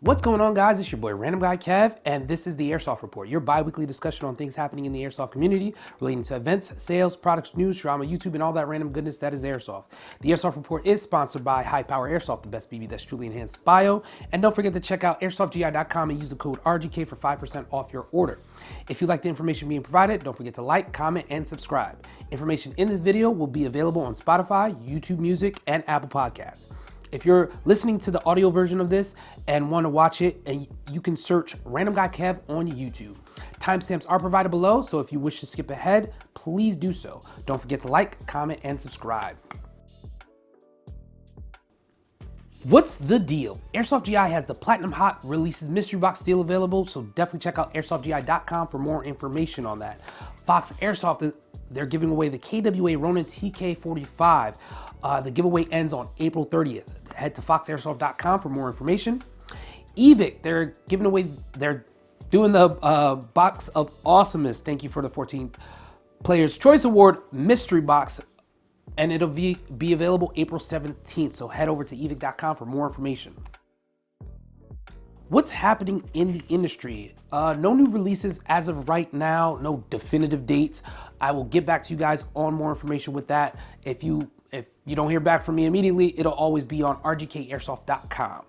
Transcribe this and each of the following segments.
What's going on, guys? It's your boy RandomGuyKev, and this is the Airsoft Report, your bi-weekly discussion on things happening in the Airsoft community relating to events, sales, products, news, drama, YouTube, and all that random goodness that is Airsoft. The Airsoft Report is sponsored by High Power Airsoft, the best BB that's truly enhanced bio. And don't forget to check out AirsoftGI.com and use the code RGK for 5% off your order. If you like the information being provided, don't forget to like, comment, and subscribe. Information in this video will be available on Spotify, YouTube Music, and Apple Podcasts. If you're listening to the audio version of this and want to watch it, and you can search Random Guy Kev on YouTube. Timestamps are provided below, so if you wish to skip ahead, please do so. Don't forget to like, comment, and subscribe. What's the deal? Airsoft GI has the Platinum Hot Releases Mystery Box still available, so definitely check out AirsoftGI.com for more information on that. Fox Airsoft, they're giving away the KWA Ronin TK45. The giveaway ends on April 30th. Head to foxairsoft.com for more information. EVIC, they're doing the Box of Awesomeness. Thank you for the 14 Players Choice Award Mystery Box. And it'll be available April 17th. So head over to evic.com for more information. What's happening in the industry? No new releases as of right now, no definitive dates. I will get back to you guys on more information with that. If you don't hear back from me immediately, it'll always be on rgkairsoft.com.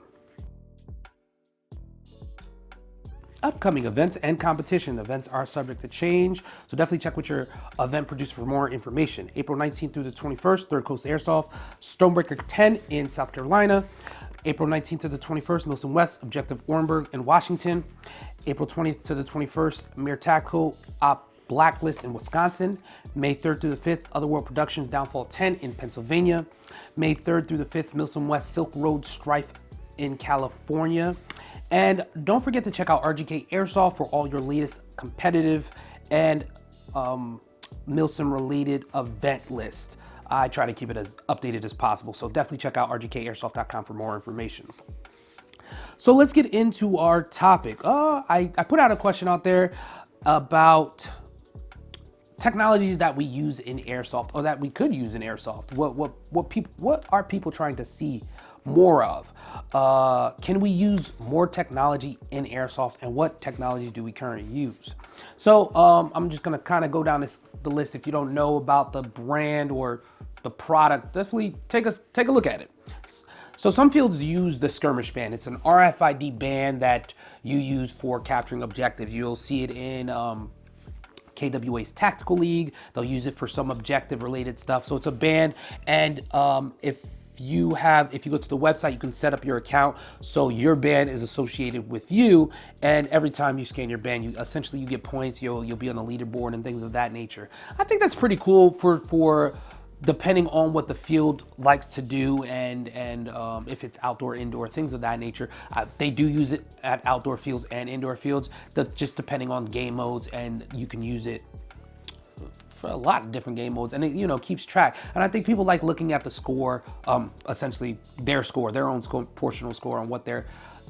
Upcoming events and competition. Events are subject to change, so definitely check with your event producer for more information. April 19th through the 21st, Third Coast Airsoft, Stonebreaker 10 in South Carolina. April 19th to the 21st, Milson West, Objective Orenburg in Washington. April 20th to the 21st, Mir Tactical Op Blacklist in Wisconsin. May 3rd through the 5th, Otherworld Productions Downfall 10 in Pennsylvania. May 3rd through the 5th, Milson West Silk Road Strife in California. And don't forget to check out RGK Airsoft for all your latest competitive and Milson related event list. I try to keep it as updated as possible, so definitely check out rgkairsoft.com for more information. So let's get into our topic. I put out a question out there about technologies that we use in Airsoft, or that we could use in Airsoft. What are people trying to see more of? Can we use more technology in Airsoft, and what technology do we currently use? So I'm just gonna kind of go down the list. If you don't know about the brand or the product, definitely take a look at it. So some fields use the skirmish band. It's an RFID band that you use for capturing objectives. You'll see it in KWA's Tactical League. They'll use it for some objective related stuff. So it's a band, and if you go to the website, you can set up your account so your band is associated with you, and every time you scan your band, you get points. You'll be on the leaderboard and things of that nature. I think that's pretty cool for depending on what the field likes to do, and if it's outdoor, indoor, things of that nature. They do use it at outdoor fields and indoor fields, just depending on game modes, and you can use it for a lot of different game modes, and it keeps track. And I think people like looking at the score, essentially their score, their own proportional score on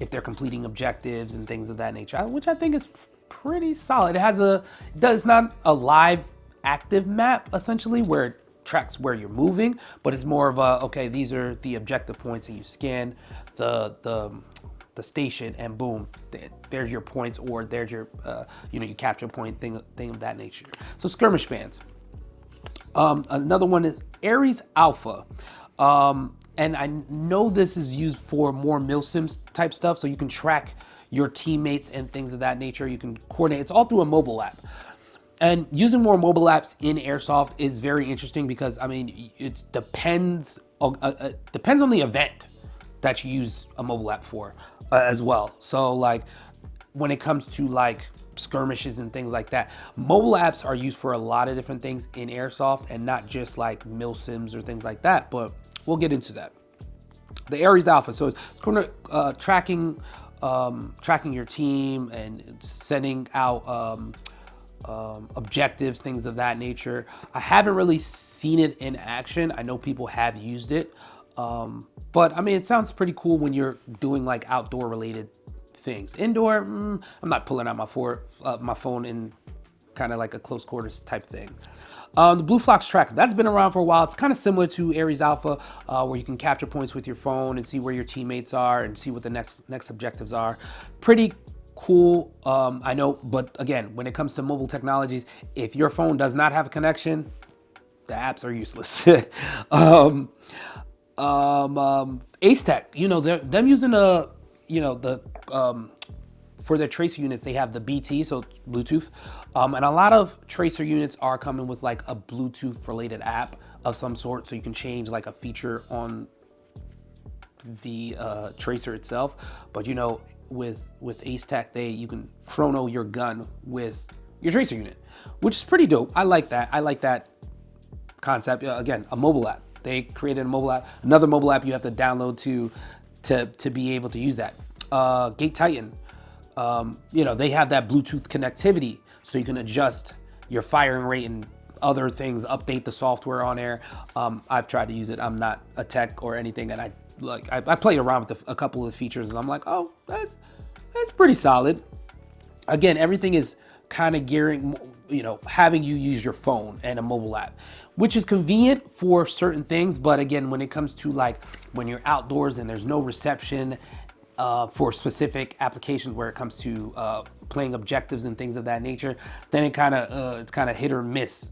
if they're completing objectives and things of that nature, which I think is pretty solid. It's not a live active map essentially where it tracks where you're moving, but it's more of okay, these are the objective points, and you scan the station, and boom, there's your points, or there's your you capture a point, thing of that nature. So skirmish bands. Another one is Ares Alpha, and I know this is used for more milsims type stuff, so you can track your teammates and things of that nature. You can coordinate. It's all through a mobile app. And using more mobile apps in Airsoft is very interesting because, it depends on the event that you use a mobile app for as well. So like when it comes to like skirmishes and things like that, mobile apps are used for a lot of different things in Airsoft, and not just like milsims or things like that, but we'll get into that. The Ares Alpha, so it's going to tracking your team and sending out objectives, things of that nature. I haven't really seen it in action. I know people have used it, but it sounds pretty cool when you're doing like outdoor related things. Indoor, I'm not pulling out my phone and kind of like a close quarters type thing. The Blue Fox Tracker, that's been around for a while. It's kind of similar to Ares Alpha, where you can capture points with your phone and see where your teammates are and see what the next objectives are. Pretty cool, I know, but again, when it comes to mobile technologies, if your phone does not have a connection, the apps are useless. Ace Tech, them using for their tracer units, they have the BT, so Bluetooth. And a lot of tracer units are coming with like a Bluetooth related app of some sort, so you can change like a feature on the tracer itself. But with Ace Tech, you can chrono your gun with your tracer unit, which is pretty dope. I like that concept. Again, a mobile app. They created a mobile app, another mobile app you have to download to be able to use that. Gate Titan, they have that Bluetooth connectivity, so you can adjust your firing rate and other things, update the software on there. I've tried to use it. I'm not a tech or anything, and I played around with a couple of the features, and I'm like, oh, that's pretty solid. Again, everything is kind of gearing, having you use your phone and a mobile app, which is convenient for certain things. But again, when it comes to like when you're outdoors and there's no reception for specific applications where it comes to playing objectives and things of that nature, then it's kind of hit or miss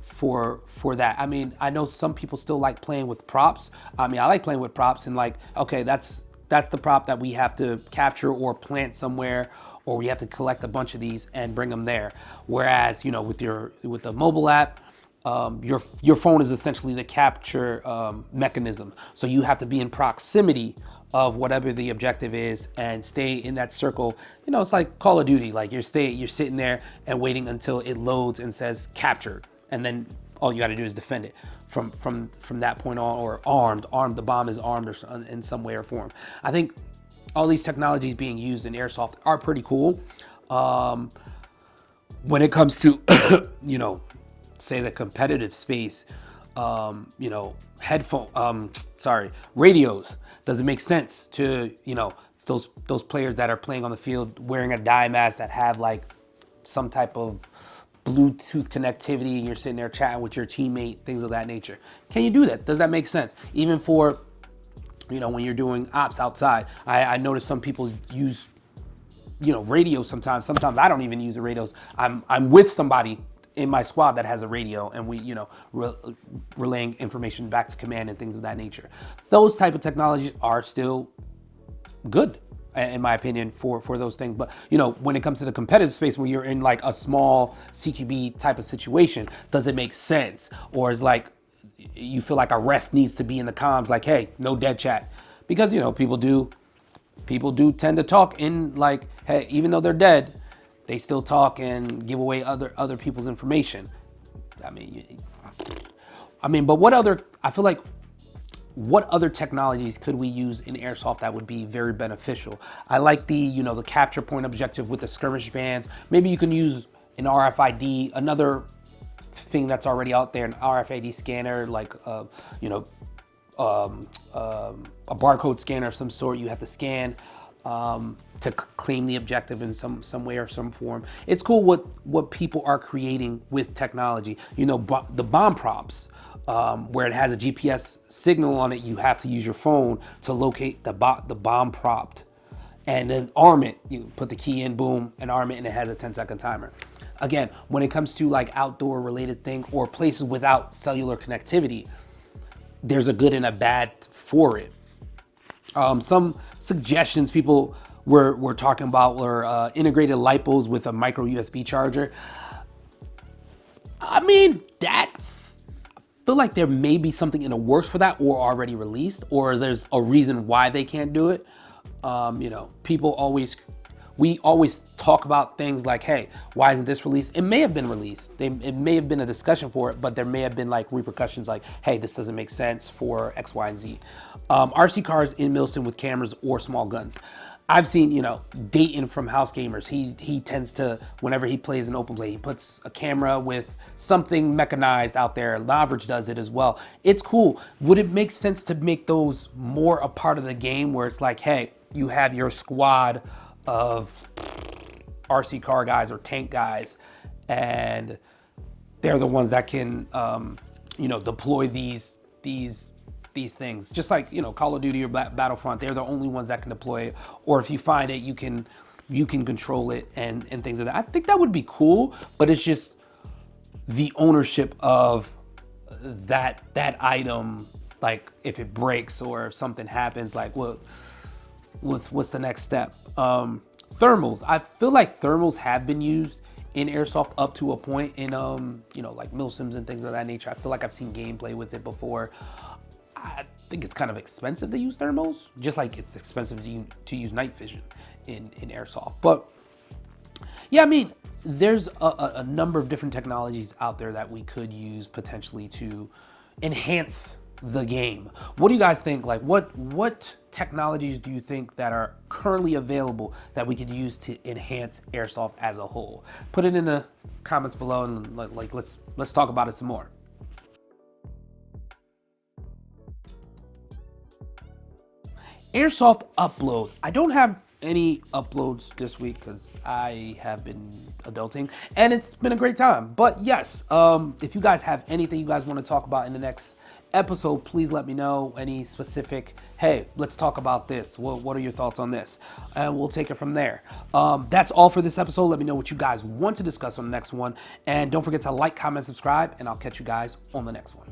for that. I mean, I know some people still like playing with props. I mean, I like playing with props and like, okay, that's the prop that we have to capture or plant somewhere, or we have to collect a bunch of these and bring them there. Whereas, with the mobile app, your phone is essentially the capture mechanism. So you have to be in proximity of whatever the objective is and stay in that circle. It's like Call of Duty. Like you're sitting there and waiting until it loads and says captured, and then all you got to do is defend it from that point on, or armed. The bomb is armed or in some way or form. I think all these technologies being used in Airsoft are pretty cool. When it comes to, say the competitive space, radios, does it make sense to, those players that are playing on the field wearing a dye mask that have like some type of Bluetooth connectivity, and you're sitting there chatting with your teammate, things of that nature? Can you do that? Does that make sense? Even for, when you're doing ops outside, I noticed some people use, radios sometimes. Sometimes I don't even use the radios. I'm with somebody in my squad that has a radio, and we, relaying information back to command and things of that nature. Those type of technologies are still good, in my opinion, for those things. But when it comes to the competitive space, when you're in like a small CQB type of situation, does it make sense? Or is like you feel like a ref needs to be in the comms, like, hey, no dead chat, because people do tend to talk in like, hey, even though they're dead, they still talk and give away other people's information. I mean, but what other technologies could we use in Airsoft that would be very beneficial? I like the capture point objective with the skirmish bands. Maybe you can use an RFID, another thing that's already out there, an RFID scanner, like a barcode scanner of some sort. You have to scan to claim the objective in some way or some form. It's cool what people are creating with technology. The bomb props, where it has a GPS signal on it, you have to use your phone to locate the bomb prop and then arm it. You put the key in, boom, and arm it, and it has a 10-second timer. Again, when it comes to like outdoor related thing or places without cellular connectivity, there's a good and a bad for it. Some suggestions people were talking about were integrated lipos with a micro USB charger. I mean, I feel like there may be something in the works for that, or already released, or there's a reason why they can't do it. We always talk about things like, hey, why isn't this released? It may have been released. It may have been a discussion for it, but there may have been like repercussions like, hey, this doesn't make sense for X, Y, and Z. RC cars in Milson with cameras or small guns. I've seen, Dayton from House Gamers. He tends to, whenever he plays an open play, he puts a camera with something mechanized out there. Laverage does it as well. It's cool. Would it make sense to make those more a part of the game, where it's like, hey, you have your squad of RC car guys or tank guys, and they're the ones that can, deploy these things. Just like, Call of Duty or Battlefront, they're the only ones that can deploy it. Or if you find it, you can control it and things like that. I think that would be cool, but it's just the ownership of that item. Like if it breaks or if something happens, like what's the next step? Thermals. I feel like thermals have been used in Airsoft up to a point in like milsims and things of that nature. I feel like I've seen gameplay with it before. I think it's kind of expensive to use thermals, just like it's expensive to use night vision in Airsoft. But yeah, I mean, there's a number of different technologies out there that we could use potentially to enhance the game. What do you guys think? Like, what technologies do you think that are currently available that we could use to enhance Airsoft as a whole? Put it in the comments below, and let's talk about it some more. Airsoft Uploads. I don't have any uploads this week because I have been adulting and it's been a great time. But yes, if you guys have anything you guys want to talk about in the next episode, please let me know. Any specific, hey, let's talk about this. What are your thoughts on this? And we'll take it from there. That's all for this episode. Let me know what you guys want to discuss on the next one. And don't forget to like, comment, subscribe, and I'll catch you guys on the next one.